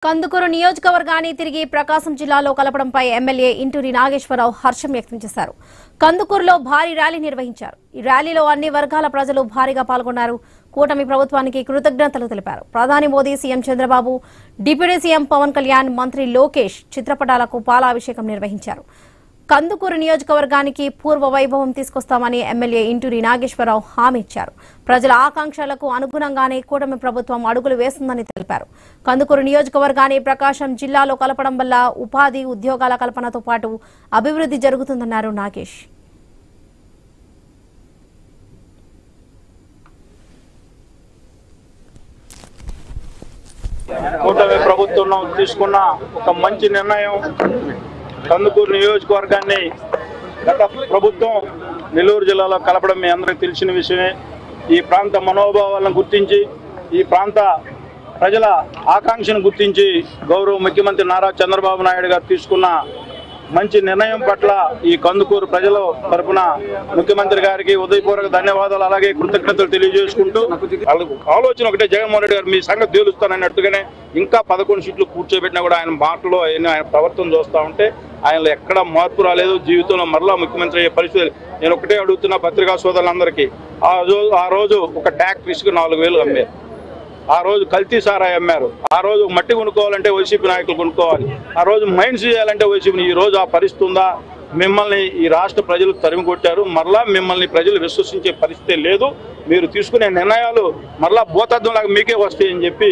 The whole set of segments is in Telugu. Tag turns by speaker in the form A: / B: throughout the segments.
A: కందుకూరు నియోజకవర్గాన్ని తిరిగి ప్రకాశం జిల్లాలో కలపడంపై ఎమ్మెల్యే ఇంటూరి నాగేశ్వరరావు హర్షం వ్యక్తం చేశారు. కందుకూరులో భారీ ర్యాలీ నిర్వహించారు. ఈ ర్యాలీలో అన్ని వర్గాల ప్రజలు భారీగా పాల్గొన్నారు. కూటమి ప్రభుత్వానికి కృతజ్ఞతలు తెలిపారు. ప్రధాని Modi, CM Chandrababu, deputy CM Pawan Kalyan, మంత్రి లోకేష్ చిత్రపటాలకు పాలాభిషేకం నిర్వహించారు. కందుకూరు నియోజకవర్గానికి పూర్వ వైభవం తీసుకొస్తామని ఎమ్మెల్యే ఇంటూరి నాగేశ్వరరావు హామీ ఇచ్చారు. ప్రజల ఆకాంక్షలకు అనుగుణంగానే కూటమి ప్రభుత్వం అడుగులు వేస్తుందని తెలిపారు. కందుకూరు నియోజకవర్గాన్ని ప్రకాశం జిల్లాలో కలపడం వల్ల ఉపాధి, ఉద్యోగాల కల్పనతో పాటు అభివృద్ధి జరుగుతుందన్నారు నాగేష్.
B: కూటమి ప్రభుత్వం తీసుకున్న ఒక మంచి నిర్ణయం. కందుకూరు నియోజకవర్గాన్ని గత ప్రభుత్వం నెల్లూరు జిల్లాలో కలపడం మీ అందరికీ తెలిసిన విషయమే. ఈ ప్రాంత మనోభావాలను గుర్తించి, ఈ ప్రాంత ప్రజల ఆకాంక్షను గుర్తించి గౌరవ ముఖ్యమంత్రి నారా చంద్రబాబు నాయుడు గారు తీసుకున్న మంచి నిర్ణయం పట్ల ఈ కందుకూరు ప్రజల తరఫున ముఖ్యమంత్రి గారికి ఉదయపూర్వక ధన్యవాదాలు, అలాగే కృతజ్ఞతలు తెలియజేసుకుంటూ, వాళ్ళకు ఆలోచన ఒకటే, జగన్మోహన్ రెడ్డి గారు మీ సంగతి తేలుస్తానన్నట్టుగానే ఇంకా 11 సీట్లు కూర్చోబెట్టినా కూడా ఆయన మాటలో ఆయన ప్రవర్తన చూస్తూ ఉంటే ఆయనలో ఎక్కడ మార్పు రాలేదు. జీవితంలో మరలా ముఖ్యమంత్రి అయ్యే పరిస్థితి. నేను ఒకటే అడుగుతున్నా పత్రికా సోదరులందరికీ, ఆ రోజు ఒక ట్యాక్టర్ ఇసుక 4,000 అమ్మారు. ఆ రోజు కల్తీ సారాయి అమ్మారు. ఆ రోజు మట్టి కొనుక్కోవాలంటే వైసీపీ నాయకులు కొనుక్కోవాలి. ఆ రోజు మైన్స్ చేయాలంటే వైసీపీ. ఈ రోజు ఆ పరిస్థితి ఉందా? మిమ్మల్ని ఈ రాష్ట్ర ప్రజలు తరిమి కొట్టారు. మరలా మిమ్మల్ని ప్రజలు విశ్వసించే పరిస్థితి లేదు. మీరు తీసుకునే నిర్ణయాలు మరలా భూతద్దంలాగా మీకే వస్తాయని చెప్పి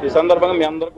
B: ఈ సందర్భంగా మీ అందరూ